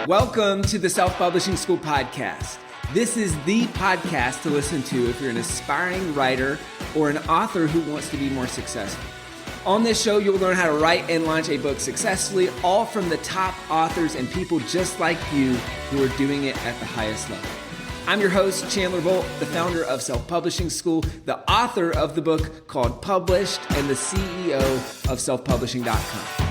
Welcome to the Self-Publishing School podcast. This is the podcast to listen to if you're an aspiring writer or an author who wants to be more successful. On this show, you'll learn how to write and launch a book successfully, all from the top authors and people just like you who are doing it at the highest level. I'm your host, Chandler Bolt, the founder of Self-Publishing School, the author of the book called Published, and the CEO of selfpublishing.com.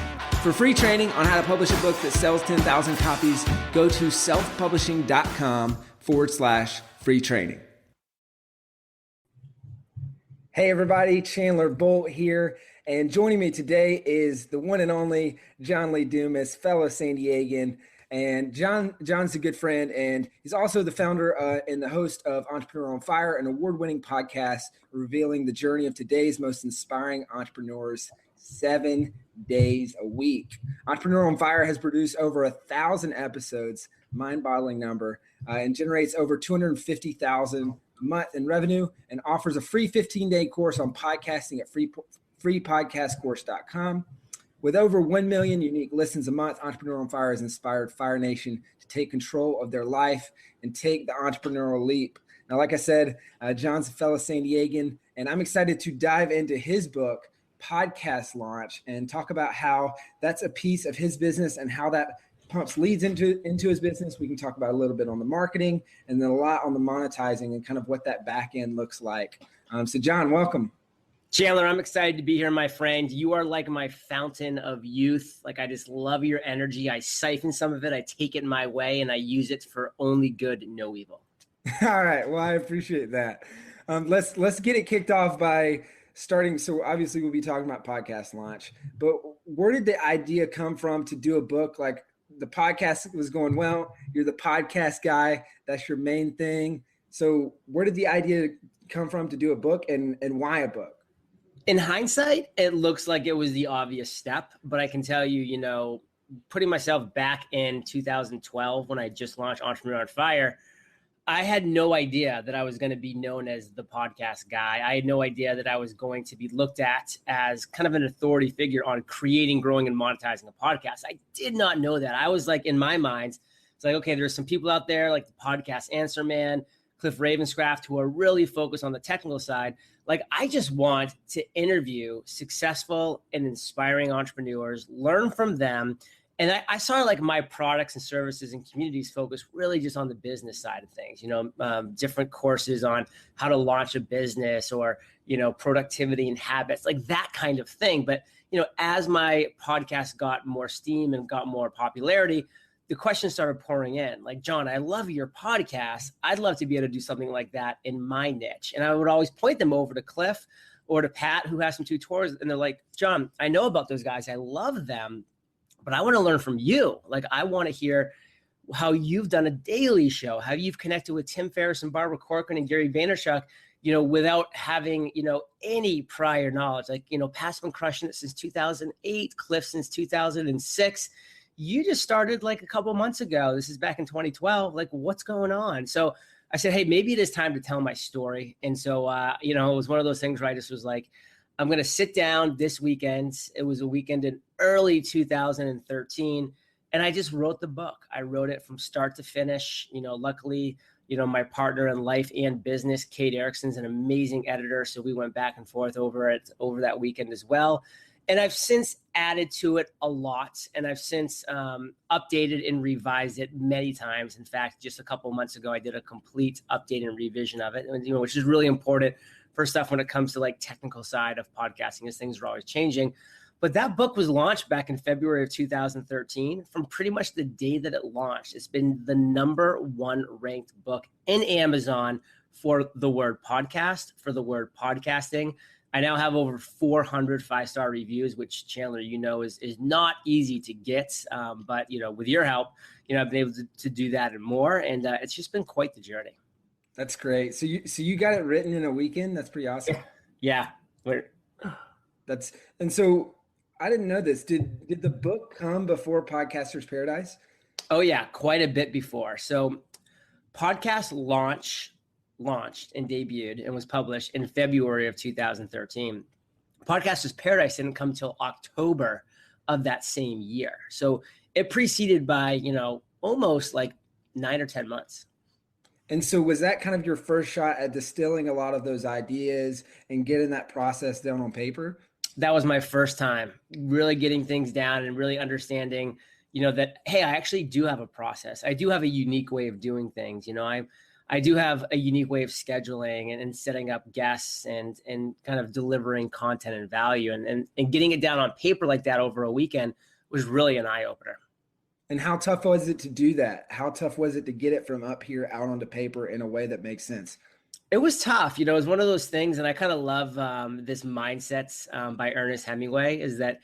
For free training on how to publish a book that sells 10,000 copies, go to selfpublishing.com/free training. Hey everybody, Chandler Bolt here, and joining me today is the one and only John Lee Dumas, fellow San Diegan. And John's a good friend, and he's also the founder and the host of Entrepreneur on Fire, an award-winning podcast revealing the journey of today's most inspiring entrepreneurs 7 days a week. Entrepreneur on Fire has produced over 1,000 episodes, mind-boggling number, and generates over $250,000 a month in revenue, and offers a free 15-day course on podcasting at freepodcastcourse.com. With over 1 million unique listens a month, Entrepreneur on Fire has inspired Fire Nation to take control of their life and take the entrepreneurial leap. Now, like I said, John's a fellow San Diegan, and I'm excited to dive into his book, Podcast Launch, and talk about how that's a piece of his business and how that pumps leads into his business. We can talk about a little bit on the marketing and then a lot on the monetizing and kind of what that back end looks like. So John, welcome. Chandler, I'm excited to be here, my friend. You are like my fountain of youth. Like, I just love your energy. I siphon some of it, I take it my way, and I use it for only good, no evil. All right. Well, I appreciate that. Let's get it kicked off by starting. So obviously we'll be talking about Podcast Launch, but where did the idea come from to do a book? Like, the podcast was going well. You're the podcast guy. That's your main thing. So where did the idea come from to do a book, and why a book? In hindsight, it looks like it was the obvious step, but I can tell you, putting myself back in 2012 when I just launched Entrepreneur on Fire, I had no idea that I was going to be known as the podcast guy. I had no idea that I was going to be looked at as kind of an authority figure on creating, growing, and monetizing a podcast. I did not know that. I was like, in my mind, it's like, okay, there's some people out there like the Podcast Answer Man, Cliff Ravenscraft, who are really focused on the technical side. Like, I just want to interview successful and inspiring entrepreneurs, learn from them. And I saw like my products and services and communities focus really just on the business side of things, different courses on how to launch a business or, productivity and habits, like that kind of thing. But, as my podcast got more steam and got more popularity, the questions started pouring in. Like, John, I love your podcast. I'd love to be able to do something like that in my niche. And I would always point them over to Cliff or to Pat, who has some tutors. And they're like, John, I know about those guys. I love them, but I want to learn from you. Like, I want to hear how you've done a daily show, how you've connected with Tim Ferriss and Barbara Corcoran and Gary Vaynerchuk, without having, any prior knowledge. Like, Pat's been crushing it since 2008, Cliff since 2006. You just started like a couple months ago. This is back in 2012. Like, what's going on? So I said, hey, maybe it is time to tell my story. And so, it was one of those things where I just was like, I'm going to sit down this weekend. It was a weekend in early 2013. And I just wrote the book. I wrote it from start to finish. Luckily, my partner in life and business, Kate Erickson's an amazing editor. So we went back and forth over that weekend as well. And I've since added to it a lot, and I've since updated and revised it many times. In fact, just a couple of months ago, I did a complete update and revision of it, which is really important for stuff when it comes to like technical side of podcasting, as things are always changing. But that book was launched back in February of 2013. From pretty much the day that it launched, it's been the #1 ranked book in Amazon for the word podcast, for the word podcasting. I now have over 400 5-star reviews, which, Chandler, is not easy to get. But, with your help, I've been able to do that and more. And it's just been quite the journey. That's great. So you got it written in a weekend? That's pretty awesome. Yeah. And so I didn't know this. Did the book come before Podcaster's Paradise? Oh, yeah, quite a bit before. So Podcast launched and debuted and was published in February of 2013. Podcaster's Paradise didn't come till October of that same year. So it preceded by, almost like 9 or 10 months. And so was that kind of your first shot at distilling a lot of those ideas and getting that process down on paper? That was my first time really getting things down and really understanding, that, hey, I actually do have a process. I do have a unique way of doing things. I do have a unique way of scheduling and setting up guests and kind of delivering content and value, and getting it down on paper like that over a weekend was really an eye opener. And how tough was it to do that? How tough was it to get it from up here out onto paper in a way that makes sense? It was tough. It was one of those things. And I kind of love this Mindsets by Ernest Hemingway, is that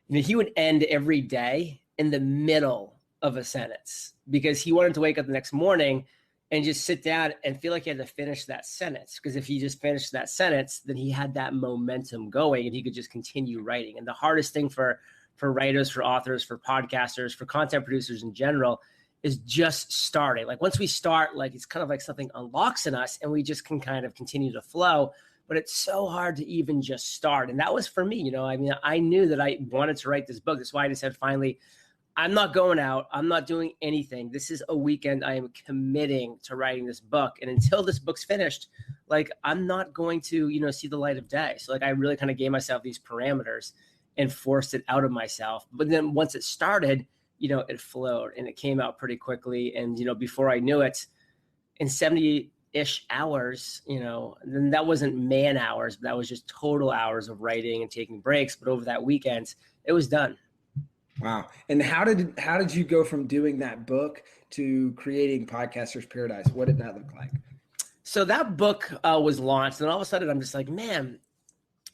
he would end every day in the middle of a sentence because he wanted to wake up the next morning and just sit down and feel like he had to finish that sentence. Because if he just finished that sentence, then he had that momentum going and he could just continue writing. And the hardest thing for writers, for authors, for podcasters, for content producers in general is just starting. Like once we start, like it's kind of like something unlocks in us and we just can kind of continue to flow. But it's so hard to even just start. And that was for me, I knew that I wanted to write this book. That's why I just said, finally, I'm not going out. I'm not doing anything. This is a weekend. I am committing to writing this book. And until this book's finished, like I'm not going to, see the light of day. So like I really kind of gave myself these parameters and forced it out of myself. But then once it started, it flowed and it came out pretty quickly. And, before I knew it, in 70-ish hours, then that wasn't man hours, but that was just total hours of writing and taking breaks. But over that weekend, it was done. Wow. And how did you go from doing that book to creating Podcaster's Paradise? What did that look like? So that book was launched, and all of a sudden I'm just like, man,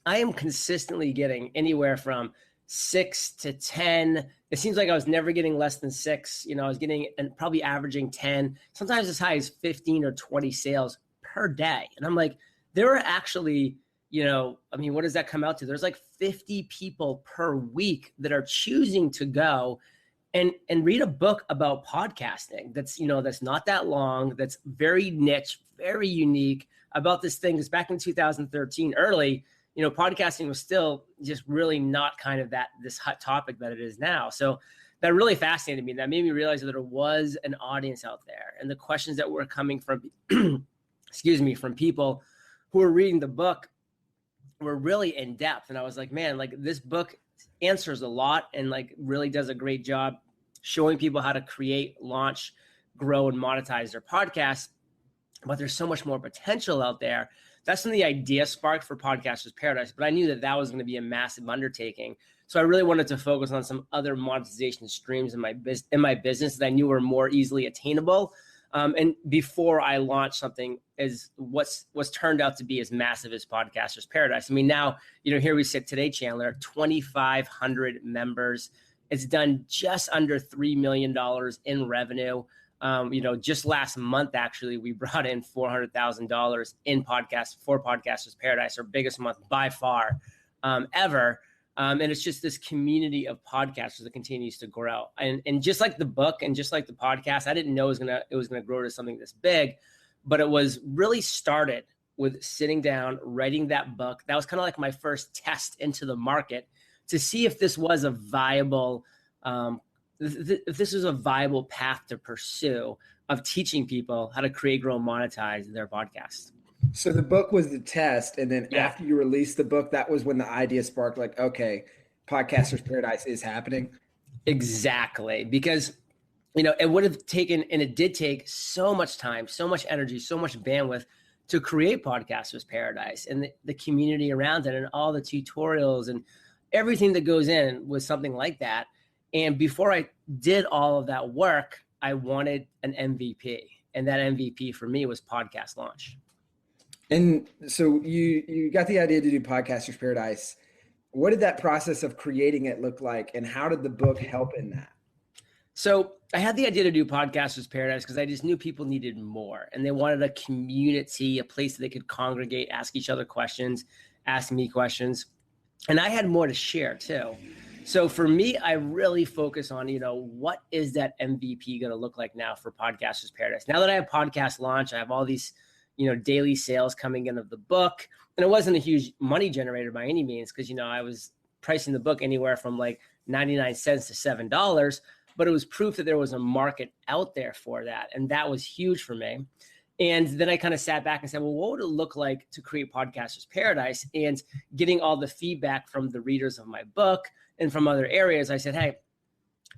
I am consistently getting anywhere from 6 to 10. It seems like I was never getting less than 6. I was getting and probably averaging 10, sometimes as high as 15 or 20 sales per day. And I'm like, there are actually, what does that come out to? There's like 50 people per week that are choosing to go and read a book about podcasting. That's, that's not that long. That's very niche, very unique about this thing. Because back in 2013, early, podcasting was still just really not kind of this hot topic that it is now. So that really fascinated me. That made me realize that there was an audience out there, and the questions that were coming from, from people who were reading the book were really in depth. And I was like, man, like this book answers a lot and like really does a great job showing people how to create, launch, grow, and monetize their podcasts. But there's so much more potential out there. That's when the idea sparked for Podcaster's Paradise. But I knew that was going to be a massive undertaking. So I really wanted to focus on some other monetization streams in my business that I knew were more easily attainable. And before I launched something as what's turned out to be as massive as Podcaster's Paradise. I mean, now, here we sit today, Chandler, 2,500 members. It's done just under $3 million in revenue. Just last month, actually, we brought in $400,000 in for Podcaster's Paradise, our biggest month by far ever. And it's just this community of podcasters that continues to grow. And just like the book and just like the podcast, I didn't know it was gonna grow to something this big, but it was really started with sitting down, writing that book. That was kind of like my first test into the market to see if this was a viable if this was a viable path to pursue of teaching people how to create, grow, and monetize their podcast. So the book was the test. And then after you released the book, that was when the idea sparked, like, okay, Podcaster's Paradise is happening. Exactly. Because, it would have taken, and it did take so much time, so much energy, so much bandwidth to create Podcaster's Paradise and the community around it and all the tutorials and everything that goes in with something like that. And before I did all of that work, I wanted an MVP. And that MVP for me was podcast launch. And so you got the idea to do Podcaster's Paradise. What did that process of creating it look like? And how did the book help in that? So I had the idea to do Podcaster's Paradise because I just knew people needed more. And they wanted a community, a place that they could congregate, ask each other questions, ask me questions. And I had more to share too. So for me, I really focus on, what is that MVP going to look like now for Podcaster's Paradise? Now that I have podcast launch, I have all these, daily sales coming in of the book. And it wasn't a huge money generator by any means because, I was pricing the book anywhere from like 99 cents to $7. but it was proof that there was a market out there for that. And that was huge for me. And then I kind of sat back and said, well, what would it look like to create Podcasters Paradise? And getting all the feedback from the readers of my book and from other areas, I said, hey,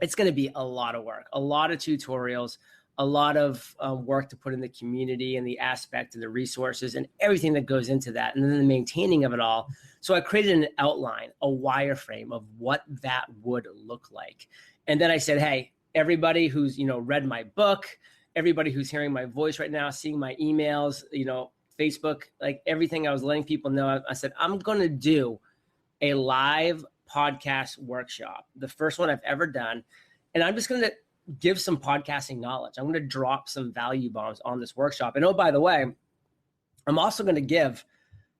it's going to be a lot of work, a lot of tutorials, a lot of work to put in the community and the aspect and the resources and everything that goes into that, and then the maintaining of it all. So I created an outline, a wireframe of what that would look like. And then I said, hey, everybody who's, read my book, everybody who's hearing my voice right now, seeing my emails, Facebook, like everything I was letting people know, I said, I'm going to do a live podcast workshop, the first one I've ever done. And I'm just going to give some podcasting knowledge. I'm going to drop some value bombs on this workshop. And oh, by the way, I'm also going to give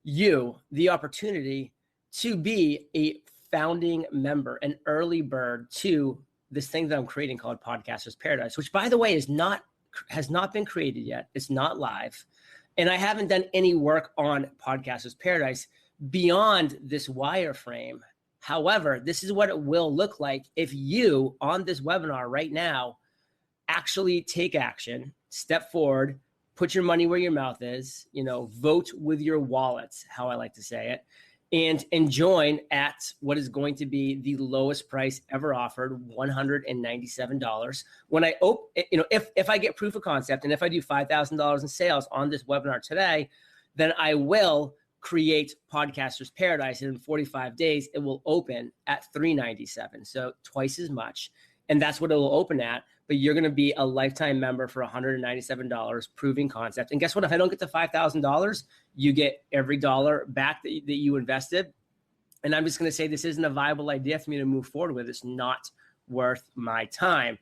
you the opportunity to be a founding member, an early bird to this thing that I'm creating called Podcasters Paradise, which, by the way, has not been created yet. It's not live. And I haven't done any work on Podcasters Paradise beyond this wireframe. However, this is what it will look like if you, on this webinar right now, actually take action, step forward, put your money where your mouth is, vote with your wallets, how I like to say it, and join at what is going to be the lowest price ever offered, $197. When I if I get proof of concept and if I do $5,000 in sales on this webinar today, then I will create Podcasters Paradise, and in 45 days it will open at $397, so twice as much, and that's what it will open at. But you're going to be a lifetime member for $197, proving concept. And guess what? If I don't get to $5,000, you get every dollar back that you invested. And I'm just going to say this isn't a viable idea for me to move forward with. It's not worth my time.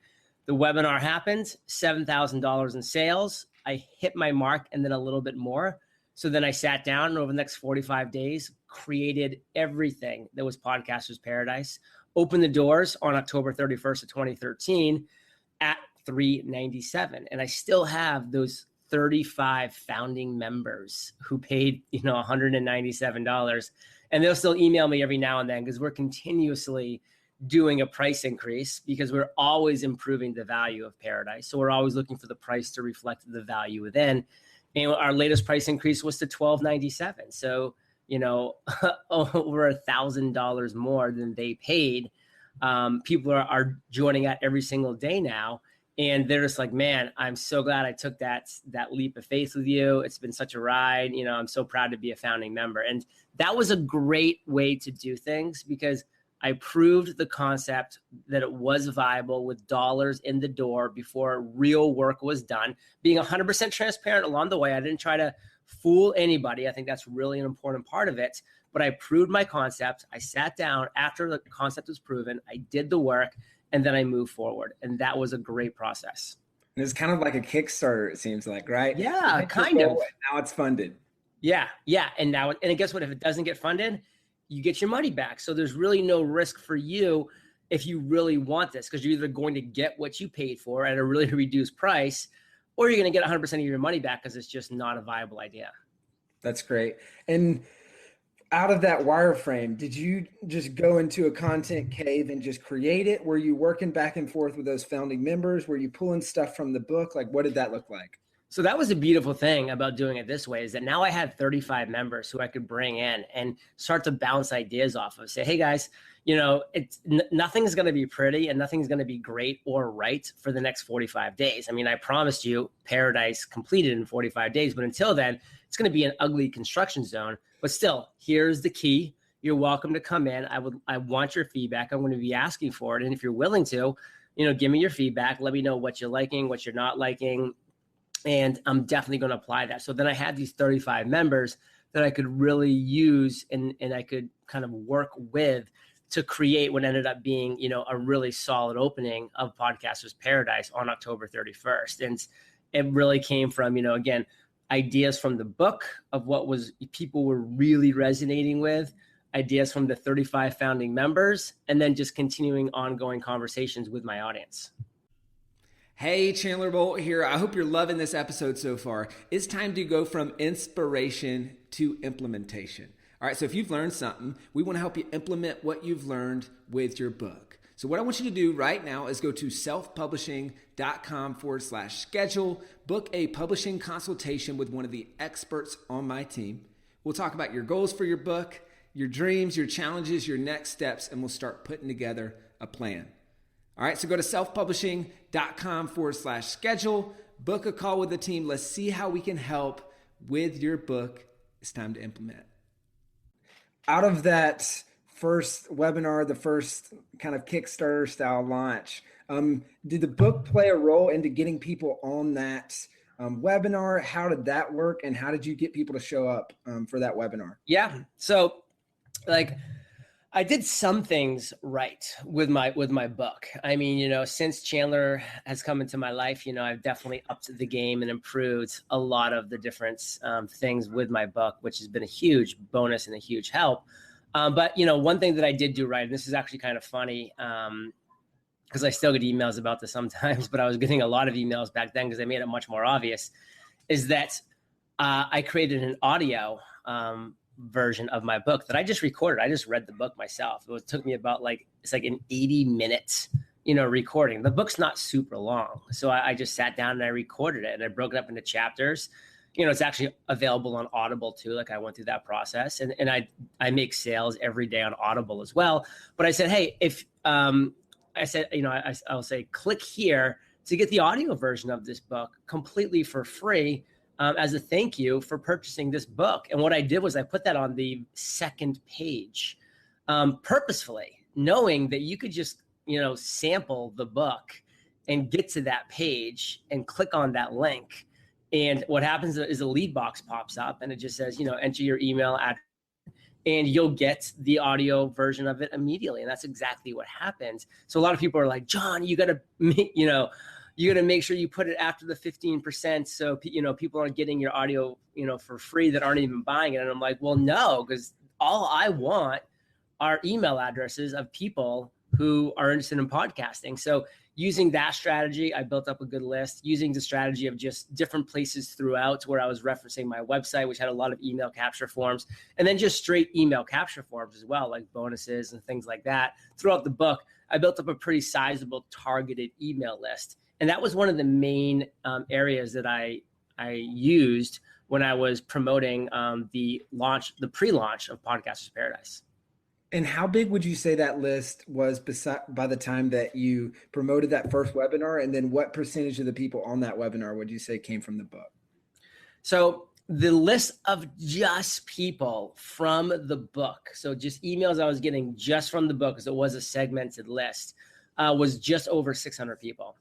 The webinar happened, $7,000 in sales. I hit my mark and then a little bit more. So then I sat down and over the next 45 days, created everything that was Podcasters Paradise, opened the doors on October 31st of 2013 at $397. And I still have those 35 founding members who paid, $197. And they'll still email me every now and then because we're continuously doing a price increase because we're always improving the value of Paradise. So we're always looking for the price to reflect the value within. And our latest price increase was to $1,297. So, over $1,000 more than they paid. People are joining out every single day now. And they're just like, man, I'm so glad I took that leap of faith with you. It's been such a ride. I'm so proud to be a founding member. And that was a great way to do things because I proved the concept that it was viable with dollars in the door before real work was done, being 100% transparent along the way. I didn't try to fool anybody. I think that's really an important part of it. But I proved my concept. I sat down after the concept was proven. I did the work, and then I moved forward. And that was a great process. And it's kind of like a Kickstarter, it seems like, right? Yeah, kind of. Now it's funded. Yeah. And guess what? If it doesn't get funded, you get your money back. So there's really no risk for you if you really want this, because you're either going to get what you paid for at a really reduced price, or you're going to get 100% of your money back because it's just not a viable idea. That's great. And out of that wireframe, did you just go into a content cave and just create it? Were you working back and forth with those founding members? Were you pulling stuff from the book? Like, what did that look like? So that was a beautiful thing about doing it this way, is that now I had 35 members who I could bring in and start to bounce ideas off of. Say, hey guys, nothing's going to be pretty and nothing's going to be great or right for the next 45 days. I mean, I promised you Paradise completed in 45 days, but until then, it's going to be an ugly construction zone. But still, here's the key. You're welcome to come in. I want your feedback. I'm going to be asking for it. And if you're willing to, give me your feedback. Let me know what you're liking, what you're not liking. And I'm definitely going to apply that. So then I had these 35 members that I could really use and I could kind of work with to create what ended up being, a really solid opening of Podcasters Paradise on October 31st. And it really came from, again, ideas from the book of what was people were really resonating with, ideas from the 35 founding members, and then just continuing ongoing conversations with my audience. Hey, Chandler Bolt here. I hope you're loving this episode so far. It's time to go from inspiration to implementation. All right, so if you've learned something, we want to help you implement what you've learned with your book. So what I want you to do right now is go to selfpublishing.com/schedule, book a publishing consultation with one of the experts on my team. We'll talk about your goals for your book, your dreams, your challenges, your next steps, and we'll start putting together a plan. All right, so go to selfpublishing.com/schedule, book a call with the team. Let's see how we can help with your book. It's time to implement. Out of that first webinar, the first kind of Kickstarter style launch, did the book play a role into getting people on that webinar? How did that work? And how did you get people to show up for that webinar? Yeah. So I did some things right with my book. I mean, since Chandler has come into my life, I've definitely upped the game and improved a lot of the different things with my book, which has been a huge bonus and a huge help. But one thing that I did do right, and this is actually kind of funny, because I still get emails about this sometimes, but I was getting a lot of emails back then because I made it much more obvious, is that I created an audio version of my book that I just recorded. I just read the book myself. It took me about it's like an 80-minute, recording. The book's not super long. So I just sat down and I recorded it and I broke it up into chapters. It's actually available on Audible too. I went through that process and I make sales every day on Audible as well. But I said, hey, if I'll say, click here to get the audio version of this book completely for free. As a thank you for purchasing this book. And what I did was I put that on the second page purposefully, knowing that you could just, sample the book and get to that page and click on that link. And what happens is a lead box pops up and it just says, enter your email address and you'll get the audio version of it immediately. And that's exactly what happened. So a lot of people are like, John, you got to, you got to make sure you put it after the 15%. So, people aren't getting your audio, for free that aren't even buying it. And I'm like, well, no, because all I want are email addresses of people who are interested in podcasting. So using that strategy, I built up a good list using the strategy of just different places throughout where I was referencing my website, which had a lot of email capture forms, and then just straight email capture forms as well, like bonuses and things like that. Throughout the book, I built up a pretty sizable targeted email list. And that was one of the main areas that I used when I was promoting the pre-launch of Podcasters Paradise. And how big would you say that list was by the time that you promoted that first webinar? And then what percentage of the people on that webinar would you say came from the book? So the list of just people from the book, so just emails I was getting just from the book, because it was a segmented list, was just over 600 people.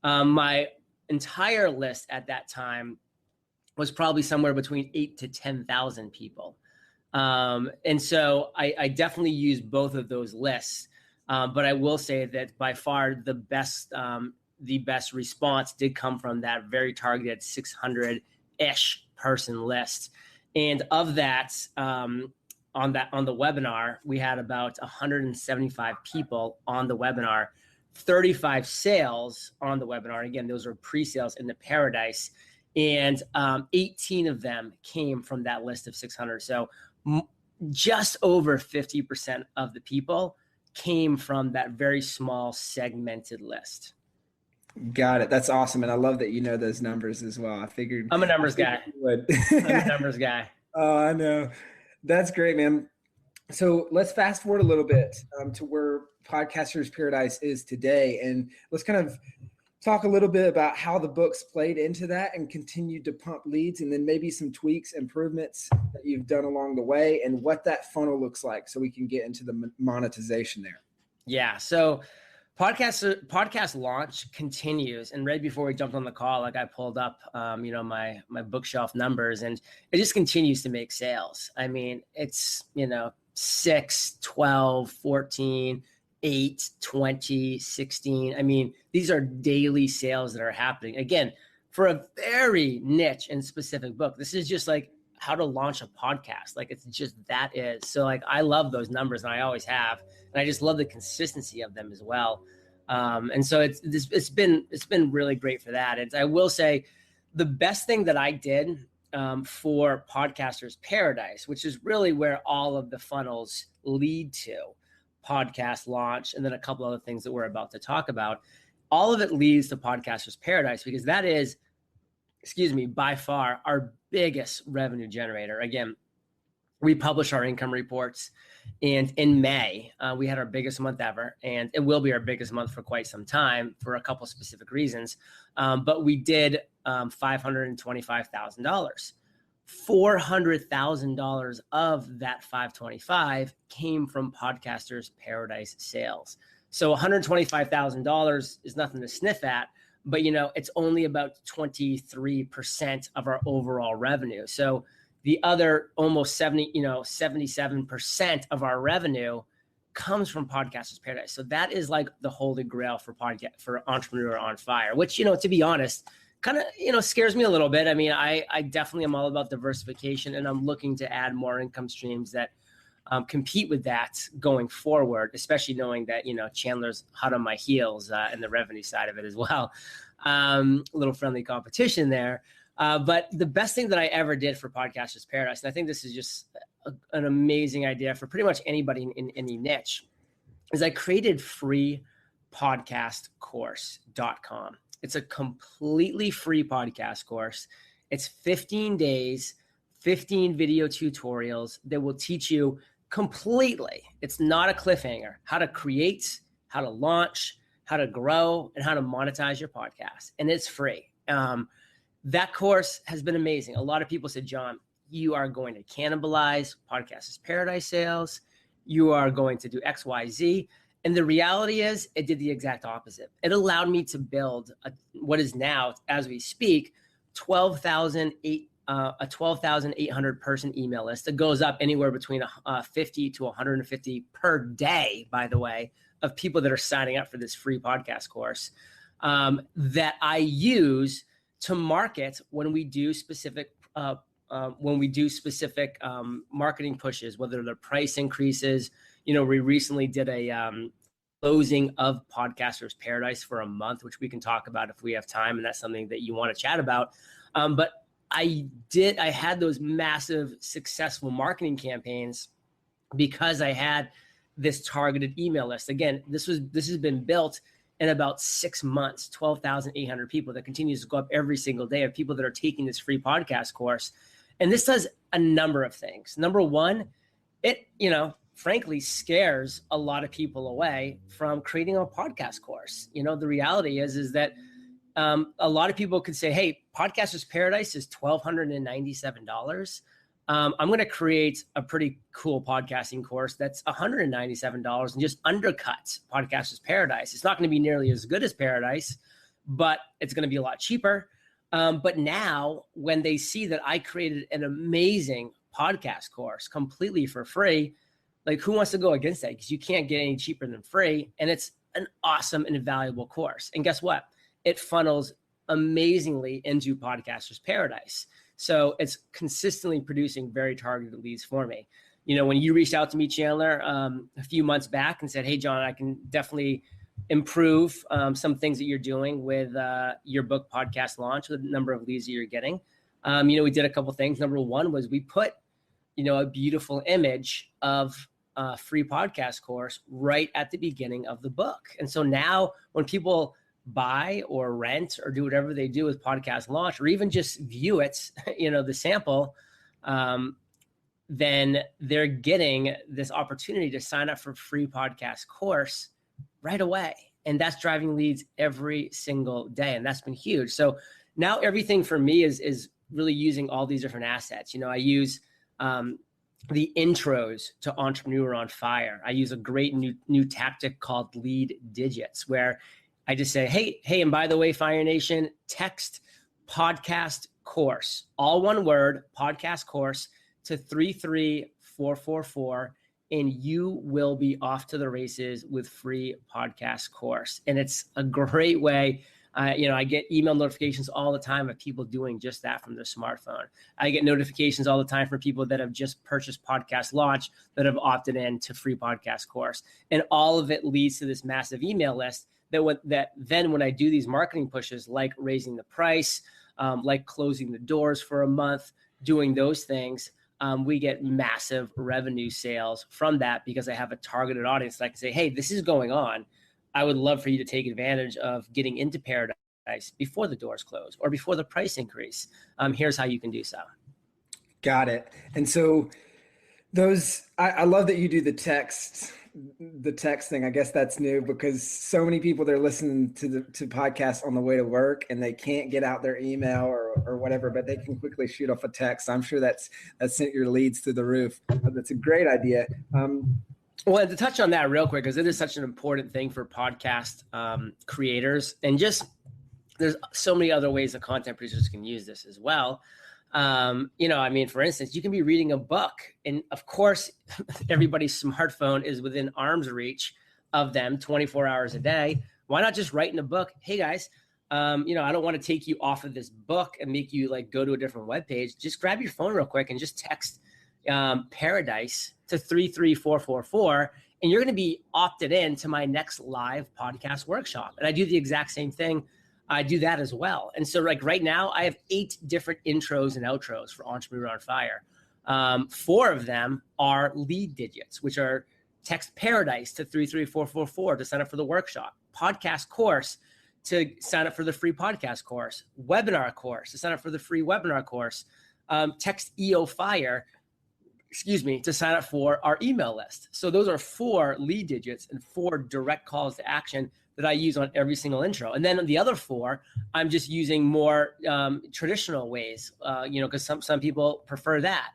My entire list at that time was probably somewhere between 8,000 to 10,000 people. And so I definitely used both of those lists. But I will say that by far the best response did come from that very targeted 600-ish person list. And of that, on the webinar, we had about 175 people on the webinar, 35 sales on the webinar. Again, those are pre-sales in the Paradise, and 18 of them came from that list of 600. So just over 50% of the people came from that very small segmented list. Got it. That's awesome. And I love that you know those numbers as well. I'm a numbers guy. I'm a numbers guy. Oh, I know. That's great, man. So let's fast forward a little bit to where Podcasters Paradise is today. And let's kind of talk a little bit about how the books played into that and continued to pump leads, and then maybe some tweaks, improvements that you've done along the way, and what that funnel looks like so we can get into the monetization there. Yeah. So podcast launch continues. And right before we jumped on the call, I pulled up, my bookshelf numbers, and it just continues to make sales. I mean, it's, 6, 12, 14, 8, 20, 16. I mean, these are daily sales that are happening. Again, for a very niche and specific book. This is just how to launch a podcast. It's just that is. So I love those numbers, and I always have. And I just love the consistency of them as well. And so it's been really great for that. And I will say the best thing that I did for Podcasters Paradise, which is really where all of the funnels lead to, podcast launch, and then a couple other things that we're about to talk about. All of it leads to Podcasters Paradise, because that is, by far our biggest revenue generator. Again, we publish our income reports, and in May, we had our biggest month ever, and it will be our biggest month for quite some time for a couple specific reasons. But we did $525,000. $400,000 of that 525 came from Podcasters Paradise sales. So $125,000 is nothing to sniff at, but it's only about 23% of our overall revenue. So the other almost 77% of our revenue comes from Podcasters Paradise. So that is like the holy grail for Entrepreneur on Fire, which, to be honest, kind of, scares me a little bit. I mean, I definitely am all about diversification, and I'm looking to add more income streams that compete with that going forward, especially knowing that, Chandler's hot on my heels and the revenue side of it as well. A little friendly competition there. But the best thing that I ever did for Podcasters Paradise, and I think this is just an amazing idea for pretty much anybody in any niche, is I created freepodcastcourse.com. It's a completely free podcast course. It's 15 days, 15 video tutorials that will teach you completely. It's not a cliffhanger. How to create, how to launch, how to grow, and how to monetize your podcast. And it's free. That course has been amazing. A lot of people said, John, you are going to cannibalize Podcasters Paradise sales. You are going to do X, Y, Z. And the reality is it did the exact opposite. It allowed me to build what is now, as we speak, a 12,800 person email list that goes up anywhere between 50 to 150 per day, by the way, of people that are signing up for this free podcast course that I use to market when we do specific marketing pushes, whether they're price increases. We recently did a closing of Podcasters Paradise for a month, which we can talk about if we have time, and that's something that you want to chat about. But I had those massive successful marketing campaigns because I had this targeted email list. Again, this has been built in about 6 months, 12,800 people that continues to go up every single day of people that are taking this free podcast course. And this does a number of things. Number one, it, frankly scares a lot of people away from creating a podcast course. The reality is that a lot of people could say, hey, Podcasters Paradise is $1,297. I'm going to create a pretty cool podcasting course that's $197 and just undercuts Podcasters Paradise. It's not going to be nearly as good as Paradise, but it's going to be a lot cheaper. But now when they see that I created an amazing podcast course completely for free, like who wants to go against that? Because you can't get any cheaper than free. And it's an awesome and valuable course. And guess what? It funnels amazingly into Podcasters Paradise. So it's consistently producing very targeted leads for me. When you reached out to me, Chandler, a few months back and said, hey, John, I can definitely improve some things that you're doing with your book podcast launch, with the number of leads that you're getting. We did a couple things. Number one was we put, a beautiful image of a free podcast course right at the beginning of the book. And so now when people buy or rent or do whatever they do with podcast launch, or even just view it, the sample, then they're getting this opportunity to sign up for free podcast course right away. And that's driving leads every single day. And that's been huge. So now everything for me is really using all these different assets. I use the intros to Entrepreneur on Fire. I use a great new tactic called lead digits, where I just say, hey, and by the way, Fire Nation, text podcast course, all one word, podcast course, to 33444, and you will be off to the races with free podcast course. And it's a great way. I get email notifications all the time of people doing just that from their smartphone. I get notifications all the time from people that have just purchased Podcast Launch that have opted in to free podcast course. And all of it leads to this massive email list that then when I do these marketing pushes, like raising the price, like closing the doors for a month, doing those things, we get massive revenue sales from that because I have a targeted audience that I can say, hey, this is going on. I would love for you to take advantage of getting into Paradise before the doors close or before the price increase. Here's how you can do so. Got it. And so I love that you do the text thing. I guess that's new because so many people, they're listening to podcasts on the way to work and they can't get out their email or whatever, but they can quickly shoot off a text. I'm sure that's sent your leads through the roof. That's a great idea. Well, to touch on that real quick, because it is such an important thing for podcast creators, and just there's so many other ways that content producers can use this as well. For instance, you can be reading a book, and of course, everybody's smartphone is within arm's reach of them 24 hours a day. Why not just write in a book? Hey guys, I don't want to take you off of this book and make you like go to a different webpage. Just grab your phone real quick and just text Paradise to 33444, and you're going to be opted in to my next live podcast workshop. And I do the exact same thing. I do that as well. And so like right now I have 8 different intros and outros for Entrepreneur on Fire. 4 of them are lead digits, which are text Paradise to 33444 to sign up for the workshop, podcast course to sign up for the free podcast course, webinar course to sign up for the free webinar course, text EOFire, to sign up for our email list. So those are 4 lead digits and 4 direct calls to action that I use on every single intro. And then the other 4, I'm just using more traditional ways, because some people prefer that.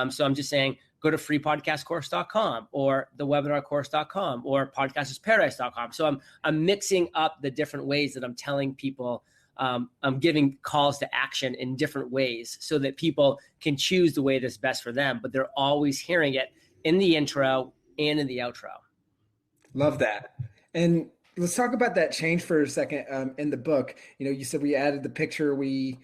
So I'm just saying, go to freepodcastcourse.com or thewebinarcourse.com or podcastersparadise.com. So I'm mixing up the different ways that I'm telling people. I'm giving calls to action in different ways so that people can choose the way that's best for them, but they're always hearing it in the intro and in the outro. Love that. And let's talk about that change for a second. In the book, you said we added the picture, we,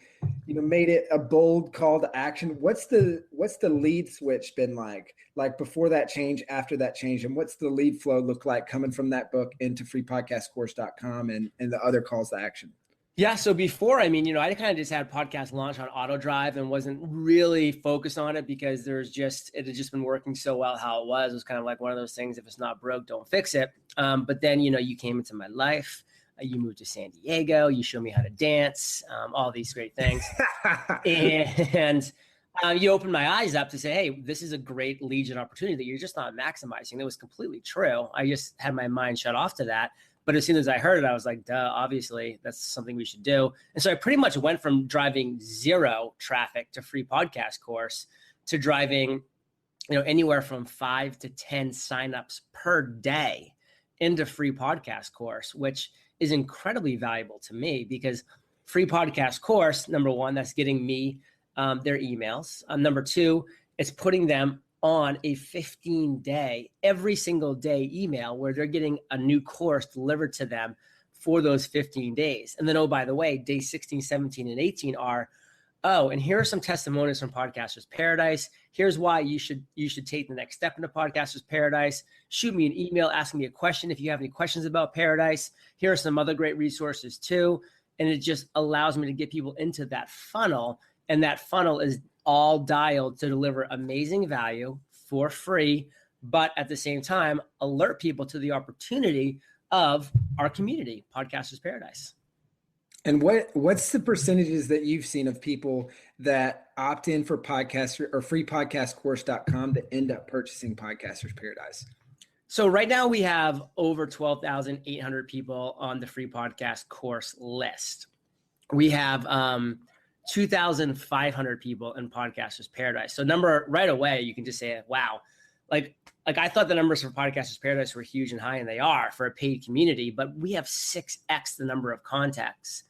made it a bold call to action. What's the lead switch been like before that change, after that change, and what's the lead flow look like coming from that book into freepodcastcourse.com and the other calls to action? Yeah. So before, I kind of just had podcast launch on auto drive and wasn't really focused on it because it had just been working so well how it was. It was kind of like one of those things, if it's not broke, don't fix it. But then, you came into my life, you moved to San Diego, you showed me how to dance, all these great things. And you opened my eyes up to say, hey, this is a great lead gen opportunity that you're just not maximizing. That was completely true. I just had my mind shut off to that. But as soon as I heard it, I was like, duh, obviously that's something we should do. And so I pretty much went from driving 0 traffic to free podcast course to driving, anywhere from 5 to 10 signups per day into free podcast course, which is incredibly valuable to me because free podcast course, number 1, that's getting me their emails. Number 2, it's putting them on a 15-day, every single day email where they're getting a new course delivered to them for those 15 days. And then, oh, by the way, day 16, 17, and 18 are, and here are some testimonials from Podcasters Paradise. Here's why you should take the next step into Podcasters Paradise. Shoot me an email, ask me a question if you have any questions about Paradise. Here are some other great resources too. And it just allows me to get people into that funnel. And that funnel is all dialed to deliver amazing value for free, but at the same time, alert people to the opportunity of our community, Podcasters Paradise. And what's the percentages that you've seen of people that opt in for Podcaster or freepodcastcourse.com to end up purchasing Podcasters Paradise? So right now we have over 12,800 people on the free podcast course list. We have 2,500 people in Podcasters Paradise. So number right away, you can just say, wow, like I thought the numbers for Podcasters Paradise were huge and high, and they are for a paid community, but we have 6x the number of contacts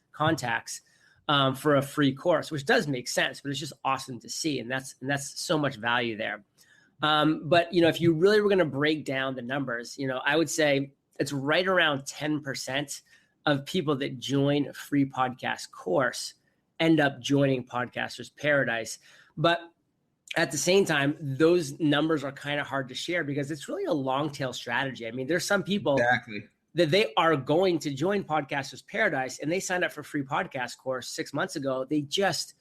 for a free course, which does make sense, but it's just awesome to see. And that's so much value there. But if you really were going to break down the numbers, I would say it's right around 10% of people that join a free podcast course end up joining Podcasters Paradise. But at the same time, those numbers are kind of hard to share because it's really a long tail strategy. There's some people that they are going to join Podcasters Paradise and they signed up for free podcast course 6 months ago. They just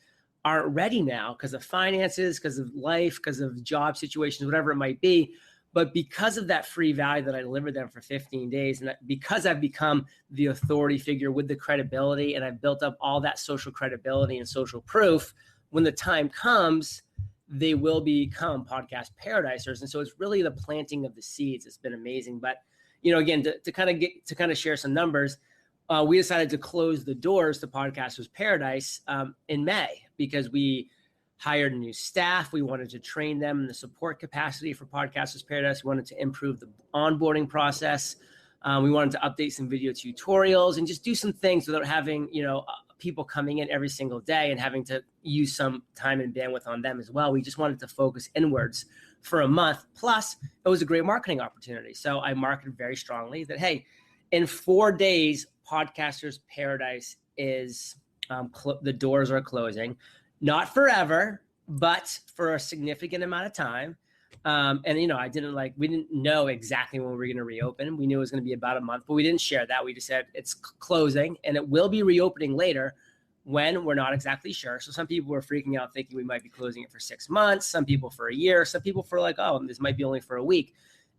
aren't ready now because of finances, because of life, because of job situations, whatever it might be. But because of that free value that I delivered them for 15 days, and because I've become the authority figure with the credibility, and I've built up all that social credibility and social proof, when the time comes, they will become podcast paradisers. And so it's really the planting of the seeds. It's been amazing. But, again, to kind of share some numbers, we decided to close the doors to Podcasters Paradise in May because we hired new staff. We wanted to train them in the support capacity for Podcasters Paradise. We wanted to improve the onboarding process. We wanted to update some video tutorials and just do some things without having, people coming in every single day and having to use some time and bandwidth on them as well. We just wanted to focus inwards for a month. Plus, it was a great marketing opportunity. So I marketed very strongly that, hey, in 4 days, Podcasters Paradise is, the doors are closing. Not forever, but for a significant amount of time. We didn't know exactly when we were going to reopen. We knew it was going to be about a month, but we didn't share that. We just said it's closing and it will be reopening later when we're not exactly sure. So some people were freaking out thinking we might be closing it for 6 months, some people for a year, some people for this might be only for a week.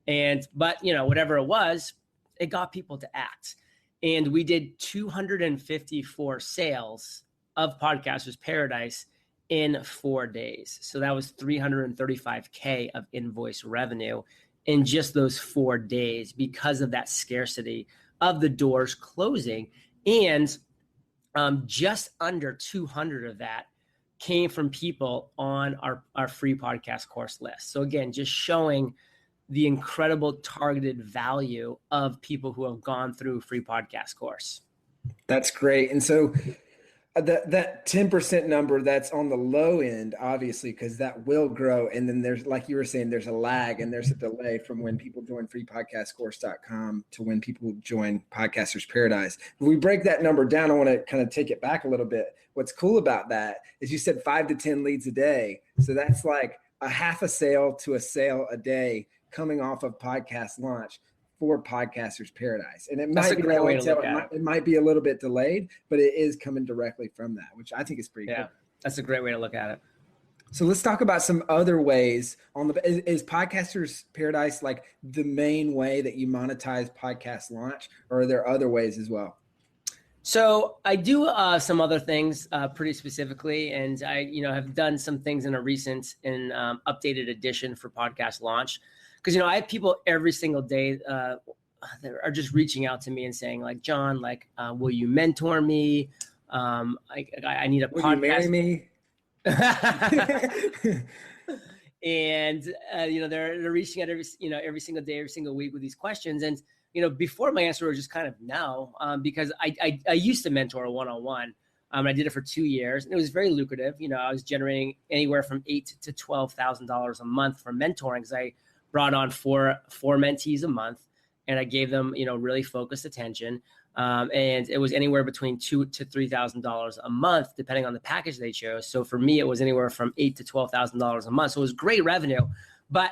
But whatever it was, it got people to act. And we did 254 sales of Podcasters Paradise in 4 days. So that was $335K of invoice revenue in just those 4 days because of that scarcity of the doors closing. And just under 200 of that came from people on our free podcast course list. So again, just showing the incredible targeted value of people who have gone through free podcast course. That's great. And so that 10% number, that's on the low end, obviously, because that will grow. And then there's, like you were saying, there's a lag and there's a delay from when people join freepodcastcourse.com to when people join Podcasters Paradise. If we break that number down, I want to kind of take it back a little bit. What's cool about that is you said 5 to 10 leads a day. So that's like a half a sale to a sale a day coming off of podcast launch for Podcasters Paradise. And it might be a great way to look at it. It might be a little bit delayed, but it is coming directly from that, which I think is pretty cool. That's a great way to look at it. So let's talk about some other ways is Podcasters Paradise like the main way that you monetize podcast launch, or are there other ways as well? So I do some other things pretty specifically, and I have done some things in a recent and updated edition for podcast launch. Because, I have people every single day that are just reaching out to me and saying, like, John, like, will you mentor me? I need a podcast. Will you marry me? And, they're reaching out every single day, every single week with these questions. And, before my answer was just kind of no, because I used to mentor one-on-one. I did it for 2 years and it was very lucrative. I was generating anywhere from $8,000 to $12,000 a month from mentoring because I brought on four mentees a month, and I gave them, really focused attention. And it was anywhere between $2,000 to $3,000 a month, depending on the package they chose. So for me, it was anywhere from $8,000 to $12,000 a month. So it was great revenue. But,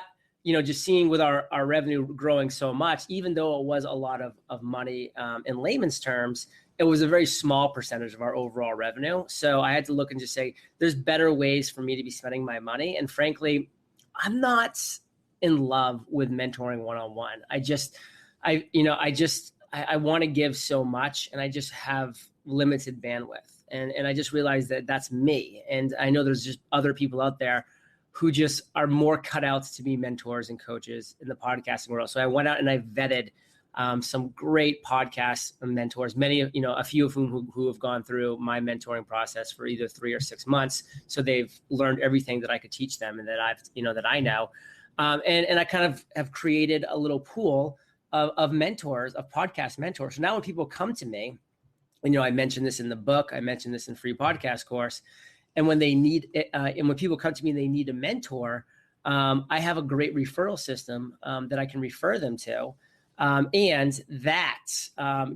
just seeing with our revenue growing so much, even though it was a lot of money in layman's terms, it was a very small percentage of our overall revenue. So I had to look and just say, there's better ways for me to be spending my money. And frankly, I'm not in love with mentoring one-on-one. I want to give so much, and I just have limited bandwidth. And I just realized that that's me. And I know there's just other people out there who just are more cut out to be mentors and coaches in the podcasting world. So I went out and I vetted some great podcast mentors, many, a few of whom who have gone through my mentoring process for either 3 or 6 months. So they've learned everything that I could teach them and that I know. And I kind of have created a little pool of mentors, of podcast mentors. So now when people come to me, I mentioned this in the book, I mentioned this in free podcast course. And when they need, and when people come to me and they need a mentor, I have a great referral system that I can refer them to. And that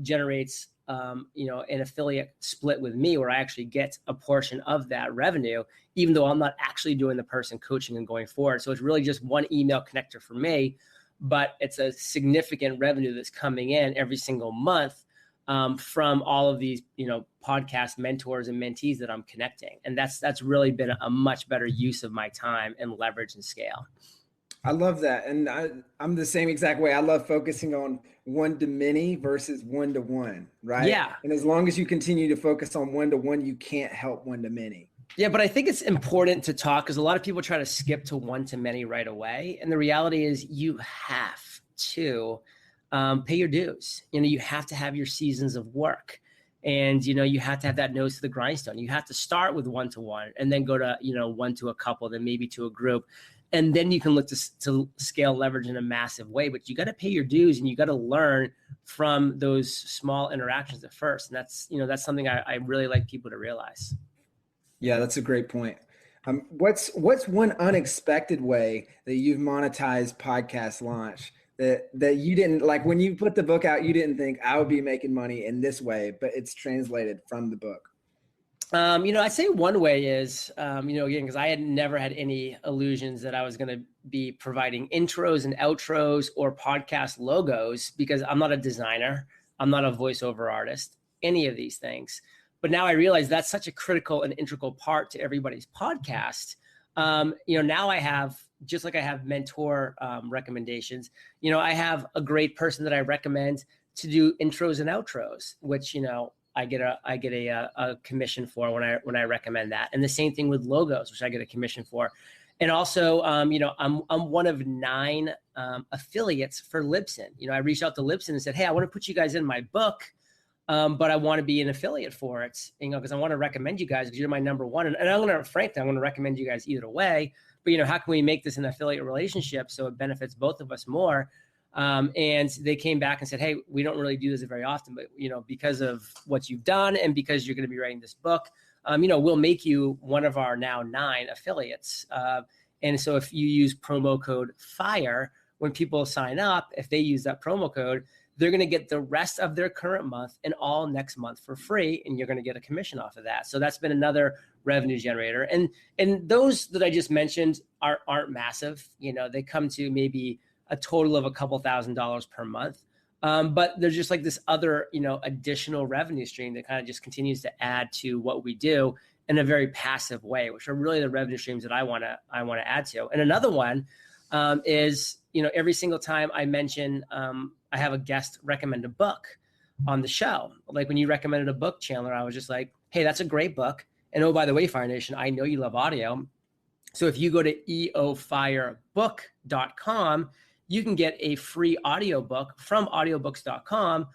generates, an affiliate split with me where I actually get a portion of that revenue, even though I'm not actually doing the person coaching and going forward. So it's really just one email connector for me, but it's a significant revenue that's coming in every single month from all of these, podcast mentors and mentees that I'm connecting. And that's really been a much better use of my time and leverage and scale. I love that. And I'm the same exact way. I love focusing on one-to-many versus one-to-one, right? Yeah. And as long as you continue to focus on one-to-one, you can't help one-to-many. Yeah, but I think it's important to talk because a lot of people try to skip to one-to-many right away. And the reality is you have to pay your dues. You have to have your seasons of work. And, you have to have that nose to the grindstone. You have to start with one-to-one and then go to, one to a couple, then maybe to a group. And then you can look to scale leverage in a massive way, but you got to pay your dues and you got to learn from those small interactions at first. And that's something I really like people to realize. Yeah, that's a great point. What's one unexpected way that you've monetized podcast launch that you didn't, like when you put the book out, you didn't think I would be making money in this way, but it's translated from the book? I'd say one way is, again, because I had never had any illusions that I was going to be providing intros and outros or podcast logos because I'm not a designer. I'm not a voiceover artist, any of these things. But now I realize that's such a critical and integral part to everybody's podcast. Now I have, just like I have mentor recommendations, I have a great person that I recommend to do intros and outros, which, I get a commission for when I recommend that. And the same thing with logos, which I get a commission for. And also, I'm one of 9 affiliates for Libsyn. I reached out to Libsyn and said, hey, I want to put you guys in my book, but I want to be an affiliate for it, because I want to recommend you guys because you're my number one. And I'm going to recommend you guys either way. But, how can we make this an affiliate relationship so it benefits both of us more? And they came back and said, hey, we don't really do this very often, but, because of what you've done and because you're going to be writing this book, we'll make you one of our now 9 affiliates. And so if you use promo code FIRE, when people sign up, if they use that promo code, they're going to get the rest of their current month and all next month for free. And you're going to get a commission off of that. So that's been another revenue generator. And those that I just mentioned aren't massive. They come to maybe a total of a couple $1,000s per month. But there's just like this other, additional revenue stream that kind of just continues to add to what we do in a very passive way, which are really the revenue streams that I want to add to. And another one is, every single time I mention, I have a guest recommend a book on the show. Like when you recommended a book, Chandler, I was just like, hey, that's a great book. And oh, by the way, Fire Nation, I know you love audio. So if you go to EOFirebook.com, you can get a free audiobook from audiobooks.com,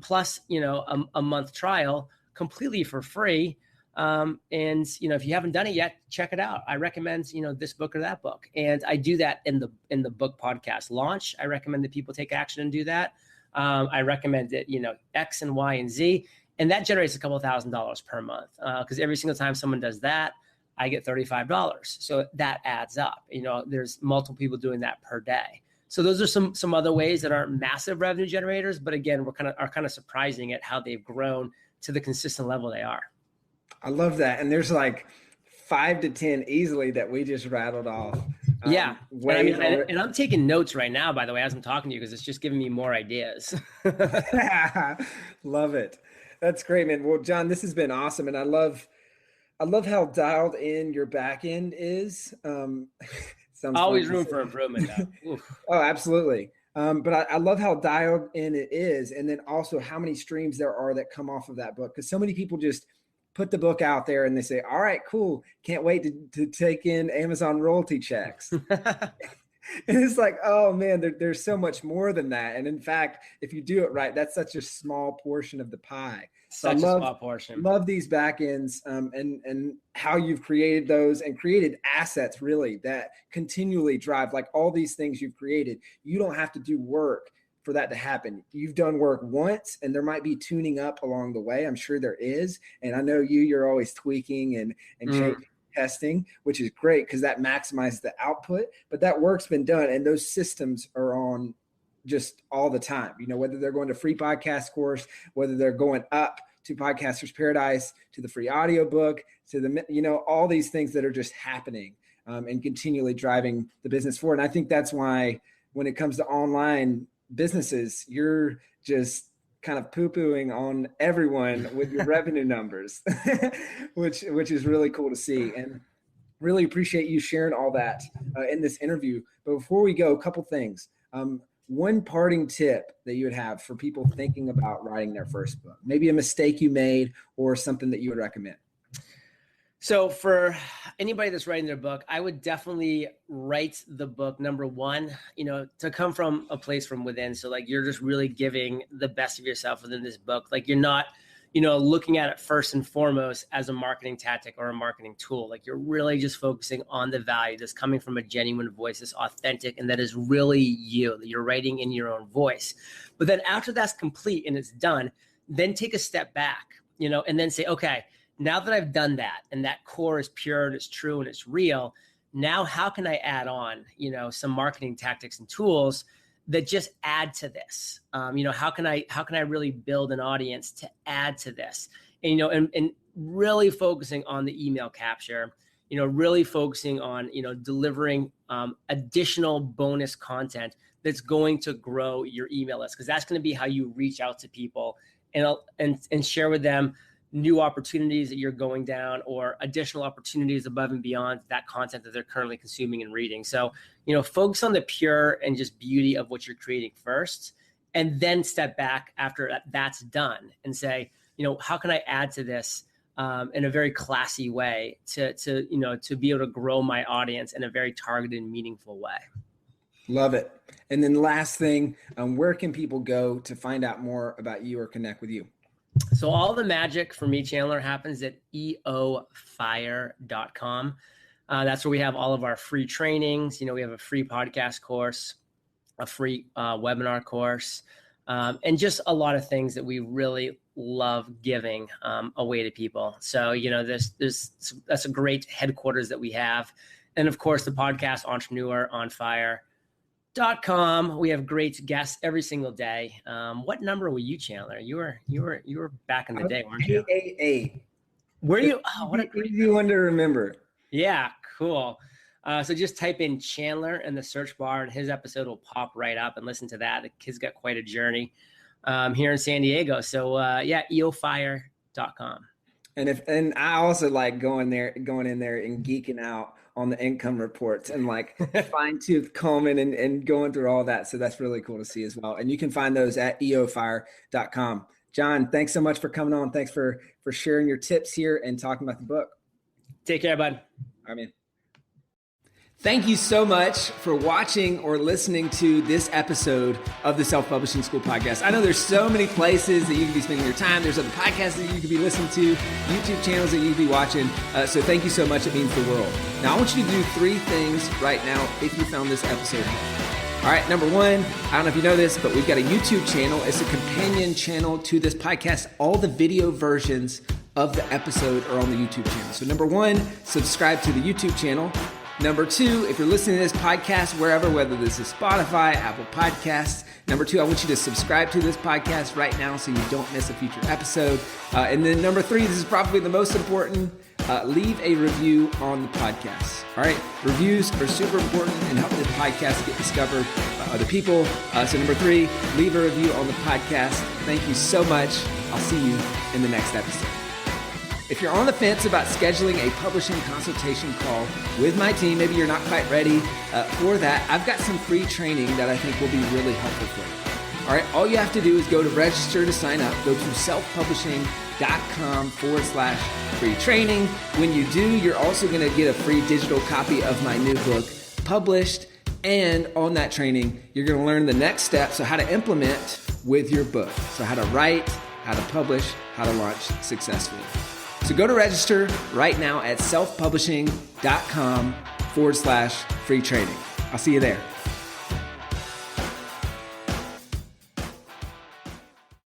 plus, a month trial completely for free. And, if you haven't done it yet, check it out. I recommend, this book or that book. And I do that in the book podcast launch. I recommend that people take action and do that. I recommend that, X and Y and Z, and that generates a couple $1,000s per month. Cause every single time someone does that, I get $35. So that adds up, there's multiple people doing that per day. So those are some other ways that aren't massive revenue generators, but again, are kind of surprising at how they've grown to the consistent level they are. I love that. And there's like 5 to 10 easily that we just rattled off. Yeah. And I'm taking notes right now, by the way, as I'm talking to you, because it's just giving me more ideas. Love it. That's great, man. Well, John, this has been awesome. And I love how dialed in your back end is. Always room for improvement. Oh, absolutely. But I love how dialed in it is. And then also how many streams there are that come off of that book. Because so many people just put the book out there and they say, all right, cool. Can't wait to take in Amazon royalty checks. And it's like, oh man, there's so much more than that. And in fact, if you do it right, that's such a small portion of the pie. Such a small portion. Love these back ends and how you've created those and created assets really that continually drive, like all these things you've created. You don't have to do work for that to happen. You've done work once and there might be tuning up along the way. I'm sure there is. And I know you're always tweaking and changing, testing, which is great because that maximizes the output, but that work's been done and those systems are on just all the time, whether they're going to free podcast course, whether they're going up to Podcasters Paradise, to the free audiobook, to the, all these things that are just happening and continually driving the business forward. And I think that's why when it comes to online businesses, you're just kind of poo-pooing on everyone with your revenue numbers, which is really cool to see. And really appreciate you sharing all that in this interview. But before we go, a couple things. One parting tip that you would have for people thinking about writing their first book, maybe a mistake you made or something that you would recommend. So for anybody that's writing their book, I would definitely write the book, number one, to come from a place from within. So like, you're just really giving the best of yourself within this book. Like you're not, looking at it first and foremost as a marketing tactic or a marketing tool. Like you're really just focusing on the value that's coming from a genuine voice, that's authentic, and that is really you, that you're writing in your own voice. But then after that's complete and it's done, then take a step back, and then say, okay, now that I've done that and that core is pure and it's true and it's real, now how can I add on, some marketing tactics and tools that just add to this? How can I really build an audience to add to this? And, and really focusing on the email capture, really focusing on, delivering additional bonus content that's going to grow your email list, because that's going to be how you reach out to people and share with them new opportunities that you're going down or additional opportunities above and beyond that content that they're currently consuming and reading. So, focus on the pure and just beauty of what you're creating first, and then step back after that's done and say, how can I add to this in a very classy way to be able to grow my audience in a very targeted and meaningful way. Love it. And then last thing, where can people go to find out more about you or connect with you? So all the magic for me, Chandler, happens at EOFire.com. That's where we have all of our free trainings. We have a free podcast course, a free webinar course, and just a lot of things that we really love giving away to people. So, that's a great headquarters that we have. And of course, the podcast Entrepreneur on Fire.com. We have great guests every single day. What number were you, Chandler? You were back in the day, weren't you? 888. Were you? Oh, what a great easy one to remember. Yeah, cool. So just type in Chandler in the search bar and his episode will pop right up, and listen to that. The kid's got quite a journey here in San Diego. So EOFire.com. And I also like going in there and geeking out on the income reports and like fine tooth combing and going through all that. So that's really cool to see as well. And you can find those at EOFire.com. John, thanks so much for coming on. Thanks for sharing your tips here and talking about the book. Take care, bud. I mean, thank you so much for watching or listening to this episode of the Self-Publishing School podcast. I know there's so many places that you can be spending your time. There's other podcasts that you could be listening to, YouTube channels that you could be watching. So thank you so much. It means the world. Now, I want you to do 3 things right now if you found this episode helpful. All right, number 1, I don't know if you know this, but we've got a YouTube channel. It's a companion channel to this podcast. All the video versions of the episode are on the YouTube channel. So number 1, subscribe to the YouTube channel. Number 2, if you're listening to this podcast wherever, whether this is Spotify, Apple Podcasts, number 2, I want you to subscribe to this podcast right now so you don't miss a future episode. And then number 3, this is probably the most important, leave a review on the podcast. All right, reviews are super important and help the podcast get discovered by other people. So number 3, leave a review on the podcast. Thank you so much. I'll see you in the next episode. If you're on the fence about scheduling a publishing consultation call with my team, maybe you're not quite ready for that, I've got some free training that I think will be really helpful for you. All right, all you have to do is go to register to sign up. Go to selfpublishing.com/free training. When you do, you're also going to get a free digital copy of my new book published. And on that training, you're going to learn the next steps, so how to implement with your book. So how to write, how to publish, how to launch successfully. So go to register right now at selfpublishing.com/free training. I'll see you there.